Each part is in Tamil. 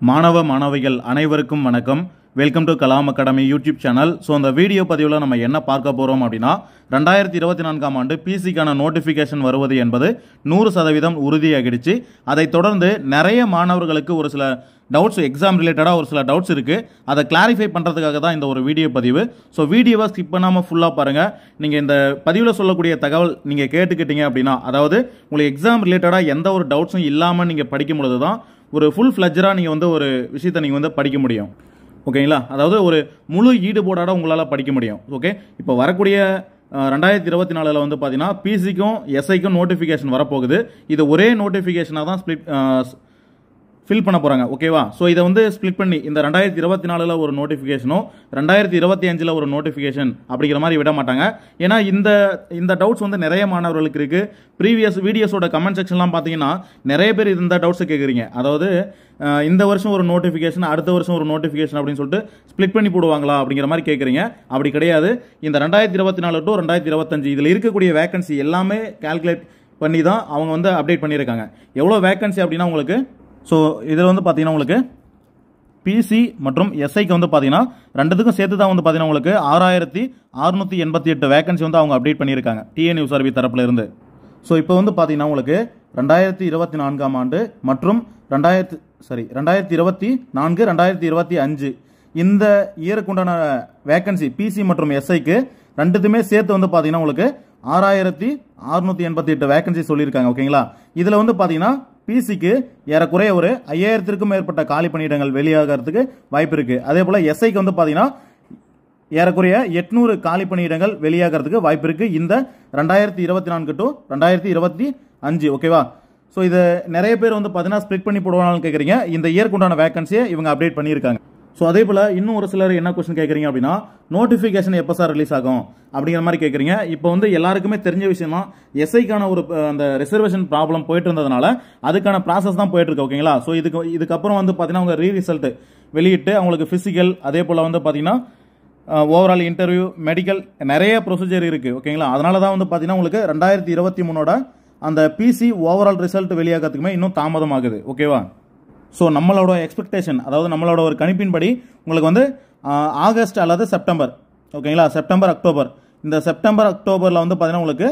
மாணவ மாணவிகள் அனைவருக்கும் வணக்கம். Welcome to Kalam academy YouTube channel. So இந்த வீடியோ பதிவில் நம்ம என்ன பார்க்க போகிறோம் அப்படின்னா 2024ஆம் ஆண்டு பிசிக்கான நோட்டிஃபிகேஷன் வருவது என்பது 100% உறுதியாகிடுச்சு. அதை தொடர்ந்து நிறைய மாணவர்களுக்கு ஒரு சில டவுட்ஸ், எக்ஸாம் ரிலேட்டடாக ஒரு சில டவுட்ஸ் இருக்குது. அதை கிளாரிஃபை பண்ணுறதுக்காக தான் இந்த ஒரு வீடியோ பதிவு. ஸோ வீடியோவை ஸ்கிப் பண்ணாமல் ஃபுல்லாக பாருங்கள். நீங்கள் இந்த பதிவில் சொல்லக்கூடிய தகவல் நீங்கள் கேட்டுக்கிட்டீங்க அப்படின்னா, அதாவது உங்களுக்கு எக்ஸாம் ரிலேட்டடாக எந்த ஒரு டவுட்ஸும் இல்லாமல் நீங்கள் படிக்கும் பொழுது தான் ஒரு ஃபுல் ஃப்ளஜராக நீங்கள் வந்து ஒரு விஷயத்தை நீங்கள் வந்து படிக்க முடியும். ஓகேங்களா? அதாவது ஒரு முழு ஈடுபாடோட உங்களால் படிக்க முடியும். ஓகே, இப்போ வரக்கூடிய 2024 வந்து பார்த்தீங்கன்னா பிசிக்கும் எஸ்ஐக்கும் நோட்டிஃபிகேஷன் வரப்போகுது. இது ஒரே நோட்டிஃபிகேஷனாக தான் ஃபில் பண்ண போகிறாங்க. ஓகேவா? ஸோ இதை வந்து ஸ்ப்ளிட் பண்ணி இந்த 2024 ஒரு நோட்டிஃபிகேஷனும் 2025 ஒரு நோட்டிஃபிகேஷன் அப்படிங்கிற மாதிரி விட மாட்டாங்க. ஏன்னா இந்த டவுட்ஸ் வந்து நிறைய மாணவர்களுக்கு இருக்குது. ப்ரீவியஸ் வீடியோஸோட கமெண்ட் செக்ஷன்லாம் பார்த்தீங்கன்னா நிறைய பேர் இந்த டவுட்ஸை கேட்குறீங்க. அதாவது இந்த வருஷம் ஒரு நோட்டிஃபிகேஷன், அடுத்த வருஷம் ஒரு நோட்டிஃபிகேஷன் அப்படின்னு சொல்லிட்டு ஸ்ப்ளிட் பண்ணி போடுவாங்களா அப்படிங்கிற மாதிரி கேட்குறீங்க. அப்படி கிடையாது. இந்த 2024 டு 2025 இதில் இருக்கக்கூடிய வேகன்சி எல்லாமே கால்குலேட் பண்ணி தான் அவங்க வந்து அப்டேட் பண்ணியிருக்காங்க. எவ்வளோ வேகன்சி அப்படின்னா உங்களுக்கு, ஸோ இதில் வந்து பார்த்தீங்கன்னா உங்களுக்கு பிசி மற்றும் எஸ்ஐக்கு வந்து பார்த்தீங்கன்னா ரெண்டுத்துக்கும் சேர்த்து தான் வந்து பார்த்தீங்கன்னா உங்களுக்கு 6688 வேகன்சி வந்து அவங்க அப்டேட் பண்ணியிருக்காங்க டிஎன்யூஎஸ்ஆர்பி தரப்புல இருந்து. ஸோ இப்போ வந்து பார்த்தீங்கன்னா உங்களுக்கு 2024ஆம் ஆண்டு மற்றும் 2024 2025 இந்த இயருக்குண்டான வேகன்சி பிசி மற்றும் எஸ்ஐக்கு ரெண்டுத்துமே சேர்த்து வந்து பார்த்தீங்கன்னா உங்களுக்கு 6688 வேகன்சி சொல்லியிருக்காங்க. ஓகேங்களா? இதில் வந்து பார்த்தீங்கன்னா பிசிக்கு ஏறக்குறைய ஒரு 5000க்கும் மேற்பட்ட காலி பணியிடங்கள் வெளியாகிறதுக்கு வாய்ப்பு இருக்கு. அதே போல எஸ்ஐக்கு வந்து பார்த்தீங்கன்னா ஏறக்குறைய 800 காலி பணியிடங்கள் வெளியாகிறதுக்கு வாய்ப்பு இருக்கு இந்த 2024 டு 2025. ஓகேவா? ஸோ இதை நிறைய பேர் வந்து பார்த்தீங்கன்னா ஸ்ப்ளிட் பண்ணி போடுவாங்கன்னு கேட்குறீங்க. இந்த இயர்க்குண்டான வேகன்சியை இவங்க அப்டேட் பண்ணியிருக்காங்க. ஸோ அதே போல் இன்னும் ஒரு சிலர் என்ன கொஸ்டின் கேட்குறீங்க அப்படின்னா, நோட்டிஃபிகேஷன் எப்போ சார் ரிலீஸ் ஆகும் அப்படிங்கிற மாதிரி கேட்குறீங்க. இப்போ வந்து எல்லாருக்குமே தெரிஞ்ச விஷயம் தான், எஸ்ஐக்கான ஒரு அந்த ரிசர்வேஷன் ப்ராப்ளம் போயிட்டு இருந்ததுனால அதுக்கான ப்ராசஸ் தான் போயிட்டு இருக்கு. ஓகேங்களா? ஸோ இதுக்கப்புறம் வந்து பார்த்தீங்கன்னா அவங்க ரிசல்ட் வெளியிட்டு அவங்களுக்கு ஃபிசிக்கல், அதே போல் வந்து பார்த்தீங்கன்னா ஓவரால் இன்டர்வியூ, மெடிக்கல், நிறைய ப்ரொசீஜர் இருக்குது. ஓகேங்களா? அதனால தான் வந்து பார்த்தீங்கன்னா உங்களுக்கு 2023 அந்த பிசி ஓவரால் ரிசல்ட் வெளியாகிறதுக்குமே இன்னும் தாமதமாகுது. ஓகேவா? ஸோ நம்மளோட எக்ஸ்பெக்டேஷன், அதாவது நம்மளோட ஒரு கணிப்பின்படி உங்களுக்கு வந்து ஆகஸ்ட் அல்லது செப்டம்பர், ஓகேங்களா, செப்டம்பர் அக்டோபர், இந்த செப்டம்பர் அக்டோபரில் வந்து பார்த்தீங்கன்னா உங்களுக்கு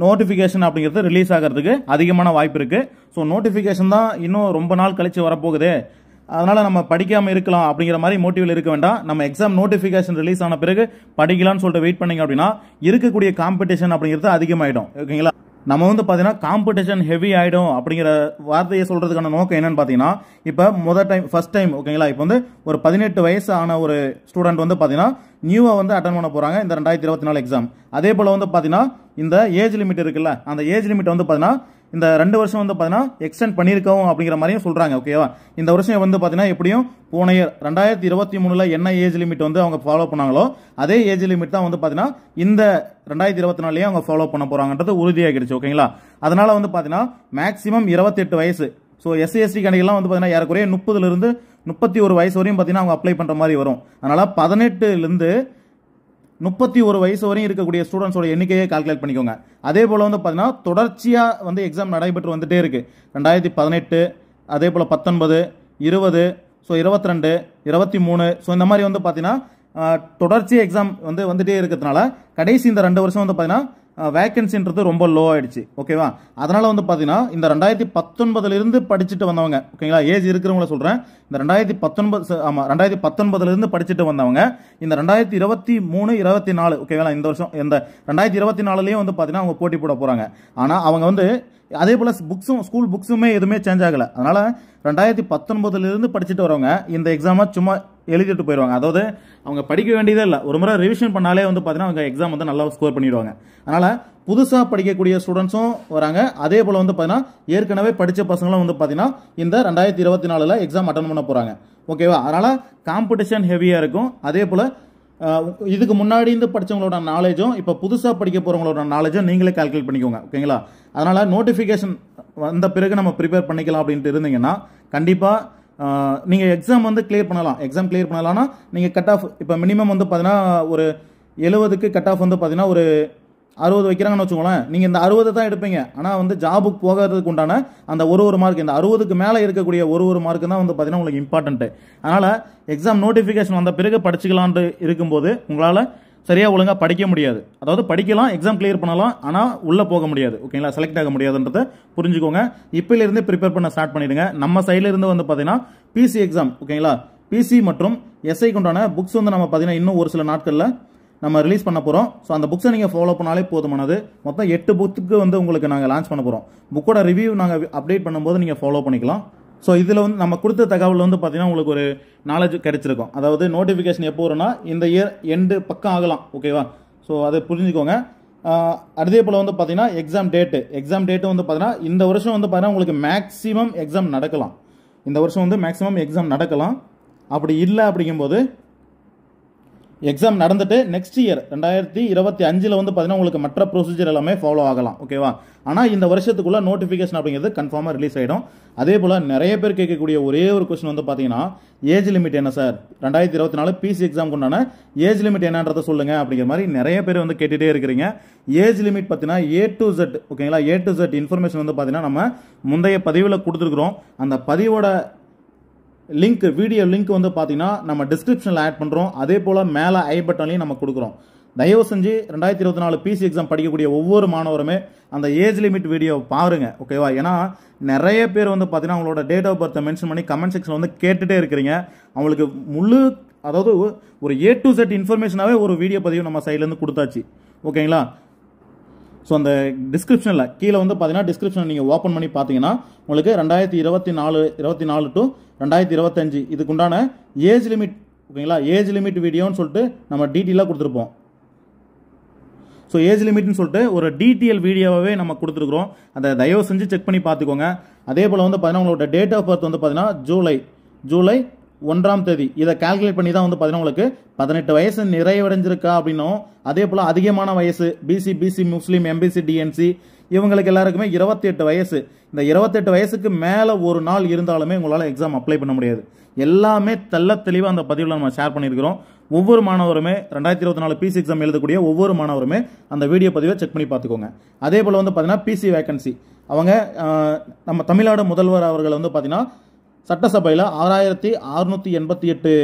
நோட்டிஃபிகேஷன் அப்படிங்கிறது ரிலீஸ் ஆகிறதுக்கு அதிகமான வாய்ப்பு இருக்குது. ஸோ நோட்டிஃபிகேஷன் தான் இன்னும் ரொம்ப நாள் கழித்து வரப்போகுது, அதனால் நம்ம படிக்காமல் இருக்கலாம் அப்படிங்கிற மாதிரி மோட்டிவில் இருக்க வேண்டாம். நம்ம எக்ஸாம் நோட்டிஃபிகேஷன் ரிலீஸ் ஆன பிறகு படிக்கலாம்னு சொல்லிட்டு வெயிட் பண்ணிங்க அப்படின்னா இருக்கக்கூடிய காம்படிஷன் அப்படிங்கிறது அதிகமாகிடும். ஓகேங்களா? நம்ம வந்து பார்த்தீங்கன்னா காம்படிஷன் ஹெவி ஆகிடும் அப்படிங்கிற வார்த்தையை சொல்கிறதுக்கான நோக்கம் என்னன்னு பார்த்தீங்கன்னா, இப்போ ஃபர்ஸ்ட் டைம் ஓகேங்களா, இப்போ வந்து ஒரு 18 வயசு ஆன ஒரு ஸ்டூடெண்ட் வந்து பார்த்தீங்கன்னா நியூவாக வந்து அட்டன் பண்ண போகிறாங்க இந்த 2024 எக்ஸாம். அதே போல் வந்து பார்த்தீங்கன்னா இந்த ஏஜ் லிமிட் இருக்குல்ல, அந்த ஏஜ் லிமிட் வந்து பார்த்தீங்கன்னா இந்த 2 வருஷம் வந்து பார்த்தீங்கன்னா எக்ஸ்டெண்ட் பண்ணியிருக்கவும் அப்படிங்கிற மாதிரியும் சொல்கிறாங்க. ஓகேவா? இந்த வருஷம் வந்து பார்த்தீங்கன்னா எப்படியும் போன இயர் 2023 என்ன ஏஜ் லிமிட் வந்து அவங்க ஃபாலோ பண்ணாங்களோ அதே ஏஜ் லிமிட் தான் வந்து பார்த்தீங்கன்னா இந்த 2024 அவங்க ஃபாலோ பண்ண போகிறாங்கன்றது உறுதியாகிடுச்சு. ஓகேங்களா? அதனால வந்து பார்த்தீங்கன்னா மேக்ஸிமம் 28 வயசு. ஸோ எஸ்சி எஸ்டி கணக்கெல்லாம் வந்து பார்த்தீங்கன்னா ஏறக்குறைய 30லிருந்து 31 வயசு வரையும் பார்த்தீங்கன்னா அவங்க அப்ளை பண்ணுற மாதிரி வரும். அதனால் 18லிருந்து 31 வயசு வரையும் இருக்கக்கூடிய ஸ்டூடெண்ட்ஸோட எண்ணிக்கையை கால்குலேட் பண்ணிக்கோங்க. அதே போல் வந்து பார்த்தீங்கன்னா தொடர்ச்சியாக வந்து எக்ஸாம் நடைபெற்று வந்துட்டே இருக்கு. 2018, அதே போல் 19, 20, ஸோ 22, 23, ஸோ இந்த மாதிரி வந்து பார்த்தீங்கன்னா தொடர்ச்சியாக எக்ஸாம் வந்து வந்துட்டே இருக்கிறதுனால கடைசி இந்த 2 வருஷம் வந்து பார்த்தீங்கன்னா வேகன்சின்றது ரொம்ப லோ ஆயிடுச்சு. ஓகேவா? அதனால வந்து பார்த்தீங்கன்னா இந்த 2019 படிச்சுட்டு வந்தவங்க, ஓகேங்களா, ஏஜ் இருக்கிறவங்கள சொல்கிறேன், இந்த 2019 படிச்சுட்டு வந்தவங்க இந்த 2023, 24, ஓகேங்களா, இந்த வருஷம் இந்த 2024 வந்து பார்த்தீங்கன்னா அவங்க போட்டி போட போகிறாங்க. ஆனால் அவங்க வந்து அதே போல் ஸ்கூல் புக்ஸுமே எதுவுமே சேஞ்ச் ஆகலை. அதனால் 2019 படிச்சுட்டு வரவங்க இந்த எக்ஸாமை சும்மா எழுதிட்டு போயிடுவாங்க. அதாவது அவங்க படிக்க வேண்டியதே இல்லை, ஒரு முறை ரிவிஷன் பண்ணாலே வந்து பார்த்தீங்கன்னா அவங்க எக்ஸாம் வந்து நல்லா ஸ்கோர் பண்ணிடுவாங்க. அதனால் புதுசாக படிக்கக்கூடிய ஸ்டூடெண்ட்ஸும் வராங்க. அதே போல் வந்து பார்த்தீங்கன்னா ஏற்கனவே படித்த பசங்களும் வந்து பார்த்தீங்கன்னா இந்த 2024 எக்ஸாம் அட்டன் பண்ண போகிறாங்க. ஓகேவா? அதனால் காம்படிஷன் ஹெவியாக இருக்கும். அதே போல் இதுக்கு முன்னாடி இருந்து படித்தவங்களோட நாலேஜும் இப்போ புதுசாக படிக்க போகிறவங்களோட நாலேஜும் நீங்களே கால்குலேட் பண்ணிக்கோங்க. ஓகேங்களா? அதனால் நோட்டிஃபிகேஷன் வந்த பிறகு நம்ம ப்ரிப்பேர் பண்ணிக்கலாம் அப்படின்ட்டு இருந்தீங்கன்னா கண்டிப்பாக நீங்கள் எக்ஸாம் வந்து கிளியர் பண்ணலாம். எக்ஸாம் கிளியர் பண்ணலாம்னா நீங்கள் கட் ஆஃப் இப்போ மினிமம் வந்து பார்த்தீங்கன்னா ஒரு 70க்கு கட் ஆஃப் வந்து பார்த்தீங்கன்னா ஒரு 60 வைக்கிறாங்கன்னு வச்சுக்கோங்களேன், நீங்கள் இந்த 60 தான் எடுப்பீங்க. ஆனால் வந்து ஜாபுக்கு போகிறதுக்கு உண்டான அந்த ஒரு மார்க், இந்த 60க்கு மேலே இருக்கக்கூடிய ஒரு மார்க்கு தான் வந்து பார்த்தீங்கன்னா உங்களுக்கு இம்பார்ட்டன்ட்டு. அதனால் எக்ஸாம் நோட்டிஃபிகேஷன் வந்த பிறகு படிச்சுக்கலான்ட்டு இருக்கும்போது உங்களால் சரியாக ஒழுங்காக படிக்க முடியாது. அதாவது படிக்கலாம், எக்ஸாம் கிளியர் பண்ணலாம், ஆனால் உள்ளே போக முடியாது. ஓகேங்களா, செலக்ட் ஆக முடியாதுன்றதை புரிஞ்சுக்கோங்க. இப்போலேருந்து ப்ரிப்பேர் பண்ண ஸ்டார்ட் பண்ணிடுங்க. நம்ம சைட்லேருந்து வந்து பார்த்தீங்கன்னா பிசி எக்ஸாம், ஓகேங்களா, பிசி மற்றும் எஸ்ஐக்கு உண்டான புக்ஸ் வந்து நம்ம பார்த்தீங்கன்னா இன்னும் ஒரு சில நாட்களில் நம்ம ரிலீஸ் பண்ண போகிறோம். ஸோ அந்த புக்ஸை நீங்கள் ஃபாலோ பண்ணாலே போதுமானது. மொத்தம் 8 புக்கு வந்து உங்களுக்கு நாங்கள் லான்ச் பண்ண போகிறோம். புக்கோட ரிவ்யூ நாங்கள் அப்டேட் பண்ணும்போது நீங்கள் ஃபாலோ பண்ணிக்கலாம். ஸோ இதில் வந்து நம்ம கொடுத்த தகவல் வந்து பார்த்தீங்கன்னா உங்களுக்கு ஒரு நாலேஜ் கிடைச்சிருக்கும். அதாவது நோட்டிஃபிகேஷன் எப்போ வரும்னா இந்த இயர் எண்டு பக்கம் ஆகலாம். ஓகேவா, ஸோ அதை புரிஞ்சுக்கோங்க. அதே போல் வந்து பார்த்தீங்கன்னா எக்ஸாம் டேட்டு வந்து பார்த்தீங்கன்னா இந்த வருஷம் வந்து பார்த்தீங்கன்னா உங்களுக்கு மேக்ஸிமம் எக்ஸாம் நடக்கலாம். இந்த வருஷம் வந்து மேக்ஸிமம் எக்ஸாம் நடக்கலாம். அப்படி இல்லை அப்படிங்கும்போது எக்ஸாம் நடந்துட்டு நெக்ஸ்ட் இயர் 2025 வந்து பார்த்தீங்கன்னா உங்களுக்கு மற்ற ப்ரொசீஜர் எல்லாமே ஃபாலோ ஆகலாம். ஓகேவா, ஆனால் இந்த வருஷத்துக்குள்ள நோட்டிஃபிகேஷன் அப்படிங்கிறது கன்ஃபார்மாக ரிலீஸ் ஆகிடும். அதே போல் நிறைய பேர் கேட்கக்கூடிய ஒரே ஒரு கொஸ்டின் வந்து பார்த்தீங்கன்னா ஏஜ் லிமிட் என்ன சார், 2024 பிசி எக்ஸாம் கொண்டான ஏஜ் லிமிட் என்னன்றதை சொல்லுங்க அப்படிங்கிற மாதிரி நிறைய பேர் வந்து கேட்டுகிட்டே இருக்கிறீங்க. ஏஜ் லிமிட் பார்த்தீங்கன்னா A to Z, ஓகேங்களா, A to Z இன்ஃபர்மேஷன் வந்து பார்த்தீங்கன்னா நம்ம முந்தைய பதிவில் கொடுத்துருக்குறோம். அந்த பதிவோட லிங்க், வீடியோ லிங்க் வந்து பார்த்தீங்கன்னா நம்ம டிஸ்கிரிப்ஷனில் ஆட் பண்ணுறோம். அதே போல் மேலே ஐ பட்டன்லையும் நம்ம கொடுக்குறோம். தயவு செஞ்சு 2024 பிசி எக்ஸாம் படிக்கக்கூடிய ஒவ்வொரு மாணவருமே அந்த ஏஜ் லிமிட் வீடியோ பாருங்க. ஓகேவா, ஏன்னா நிறைய பேர் வந்து பார்த்தீங்கன்னா அவங்களோட டேட் ஆஃப் பர்த்தை மென்ஷன் பண்ணி கமெண்ட் செக்ஷன் வந்து கேட்டுகிட்டே இருக்கிறீங்க. அவங்களுக்கு அதாவது ஒரு A to Z இன்ஃபர்மேஷனாகவே ஒரு வீடியோ பதிவு நம்ம சைட்லேருந்து கொடுத்தாச்சு. ஓகேங்களா, ஸோ அந்த டிஸ்கிரிப்ஷனில் கீழே வந்து பார்த்தீங்கன்னா டிஸ்கிரிப்ஷன் நீங்கள் ஓப்பன் பண்ணி பார்த்தீங்கன்னா உங்களுக்கு 2024 டு 2025 இதுக்குண்டான ஏஜ் லிமிட், ஓகேங்களா, ஏஜ் லிமிட் வீடியோன்னு சொல்லிட்டு நம்ம டீட்டெயிலாக கொடுத்துருப்போம். ஸோ ஏஜ் லிமிட்னு சொல்லிட்டு ஒரு டீட்டெயில் வீடியோவே நம்ம கொடுத்துருக்குறோம். அதை தயவு செஞ்சு செக் பண்ணி பார்த்துக்கோங்க. அதே போல் வந்து பார்த்தீங்கன்னா உங்களோட டேட் ஆஃப் பர்த் வந்து பார்த்தீங்கன்னா ஜூலை 1ஆம் தேதி இதை கால்குலேட் பண்ணி தான் வந்து பார்த்தீங்கன்னா உங்களுக்கு 18 வயசு நிறைவடைஞ்சிருக்கா அப்படின்னும், அதே போல் அதிகமான வயசு பிசி முஸ்லீம் எம்பிசி டிஎன்சி இவங்களுக்கு எல்லாருக்குமே 28 வயசு. இந்த 28 வயசுக்கு மேலே ஒரு நாள் இருந்தாலுமே உங்களால் எக்ஸாம் அப்ளை பண்ண முடியாது. எல்லாமே தெளிவாக அந்த பதிவில் நம்ம ஷேர் பண்ணியிருக்கிறோம். ஒவ்வொரு மாணவருமே 2024 பிசி எக்ஸாம் எழுதக்கூடிய ஒவ்வொரு மாணவருமே அந்த வீடியோ பதிவை செக் பண்ணி பார்த்துக்கோங்க. அதே போல் வந்து பார்த்தீங்கன்னா பிசி வேகன்சி அவங்க நம்ம தமிழ்நாடு முதல்வர் அவர்கள் வந்து பார்த்தீங்கன்னா சட்டசபையில் 6688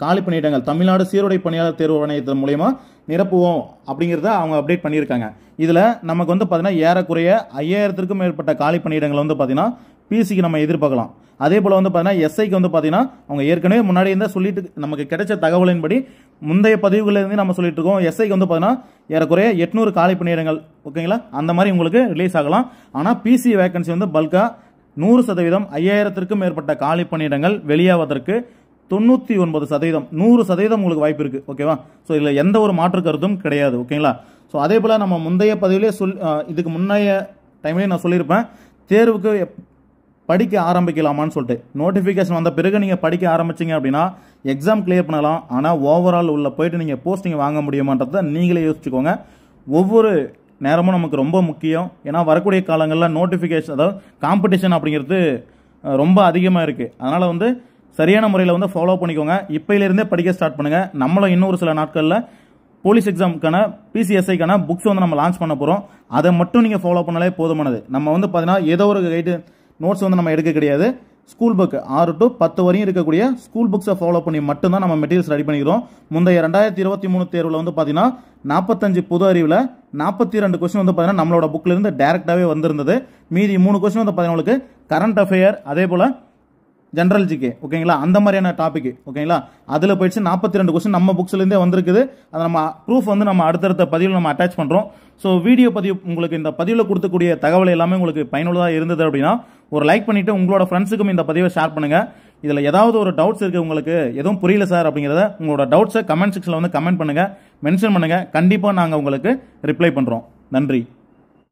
காலி பணியிடங்கள் தமிழ்நாடு சீருடை பணியாளர் தேர்வு ஆணையத்தின் மூலயமா நிரப்புவோம் அப்படிங்கிறத அவங்க அப்டேட் பண்ணியிருக்காங்க. இதில் நமக்கு வந்து பார்த்தீங்கன்னா ஏறக்குறைய 5000க்கும் மேற்பட்ட காலி பணியிடங்கள் வந்து பார்த்தீங்கன்னா பிசிக்கு நம்ம எதிர்பார்க்கலாம். அதே போல் வந்து பார்த்தீங்கன்னா எஸ்ஐக்கு வந்து பார்த்தீங்கன்னா அவங்க ஏற்கனவே முன்னாடி இருந்தால் சொல்லிட்டு நமக்கு கிடைச்ச தகவலின்படி முந்தைய பதிவுகளிலிருந்து நம்ம சொல்லிட்டு இருக்கோம். எஸ்ஐக்கு வந்து பார்த்தீங்கன்னா ஏறக்குறைய 800 காலி பணியிடங்கள், ஓகேங்களா, அந்த மாதிரி உங்களுக்கு ரிலீஸ் ஆகலாம். ஆனால் பிசி வேகன்சி வந்து பல்கா 100%, 5000க்கும் மேற்பட்ட காலி பணியிடங்கள் வெளியாவதற்கு 99%, 100% உங்களுக்கு வாய்ப்பு இருக்குது. ஓகேவா, ஸோ இதில் எந்த ஒரு மாற்று கருத்தும் கிடையாது. ஓகேங்களா, ஸோ அதே போல் நம்ம முந்தைய பதிவிலே இதுக்கு முன்னைய டைம்லேயே நான் சொல்லியிருப்பேன் தேர்வுக்கு படிக்க ஆரம்பிக்கலாமான்னு சொல்லிட்டு. நோட்டிஃபிகேஷன் வந்த பிறகு நீங்கள் படிக்க ஆரம்பிச்சிங்க அப்படின்னா எக்ஸாம் கிளியர் பண்ணலாம். ஆனால் ஓவரால் உள்ள போயிட்டு நீங்கள் போஸ்டிங் வாங்க முடியுமான்றதை நீங்களே யோசிச்சுக்கோங்க. ஒவ்வொரு நேரமும் நமக்கு ரொம்ப முக்கியம். ஏன்னா வரக்கூடிய காலங்களில் நோட்டிஃபிகேஷன், அதாவது காம்படிஷன் அப்படிங்கிறது ரொம்ப அதிகமாக இருக்குது. அதனால் வந்து சரியான முறையில் வந்து ஃபாலோ பண்ணிக்கோங்க. இப்போலேருந்தே படிக்க ஸ்டார்ட் பண்ணுங்கள். நம்மளும் இன்னொரு சில நாட்களில் போலீஸ் எக்ஸாமுக்கான பிசிஎஸ்ஐக்கான புக்ஸ் வந்து நம்ம லான்ச் பண்ண போகிறோம். அதை மட்டும் நீங்கள் ஃபாலோ பண்ணாலே போதுமானது. நம்ம வந்து பார்த்தீங்கன்னா ஏதோ ஒரு கைடு நோட்ஸ் வந்து நம்ம எடுக்க கிடையாது. ஸ்கூல் புக் 6 to 10 வரையும் இருக்கக்கூடிய ஸ்கூல் புக்ஸை ஃபாலோ பண்ணி மட்டும்தான் நம்ம மெட்டீரியல்ஸ் ரெடி பண்ணிக்கிறோம். முந்தைய 2023 தேர்வில் வந்து பார்த்தீங்கன்னா 45 பொது அறிவில் 42 கொஸ்டின் வந்து பார்த்தீங்கன்னா நம்மளோட புக்கிலிருந்து டேரெக்டாகவே வந்திருந்தது. மீதி 3 கொஸ்டின் வந்து பார்த்தீங்கன்னா உங்களுக்கு கரண்ட் அஃபேர், அதே போல் ஜென்ரல் ஜிகே, ஓகேங்களா, அந்த மாதிரியான டாபிக், ஓகேங்களா, அதில் போயிடுச்சு. 42 கொஸ்டின் நம்ம புக்ஸ்லேருந்தே வந்திருக்குது. அதை நம்ம ப்ரூஃப் வந்து நம்ம அடுத்தடுத்த பதிவில் நம்ம அட்டாச் பண்ணுறோம். ஸோ வீடியோ பதிவு உங்களுக்கு இந்த பதிவில் கொடுக்கக்கூடிய தகவல் எல்லாமே உங்களுக்கு பயனுள்ளதாக இருந்தது அப்படின்னா ஒரு லைக் பண்ணிவிட்டு உங்களோட ஃப்ரெண்ட்ஸுக்கும் இந்த பதிவை ஷேர் பண்ணுங்கள். இதில் ஏதாவது ஒரு டவுட்ஸ் இருக்குது, உங்களுக்கு எதுவும் புரியல சார் அப்படிங்கிறத உங்களோட டவுட்ஸை கமெண்ட் செக்ஷனில் வந்து கமெண்ட் பண்ணுங்கள், மென்ஷன் பண்ணுங்கள். கண்டிப்பாக நாங்கள் உங்களுக்கு ரிப்ளை பண்ணுறோம். நன்றி.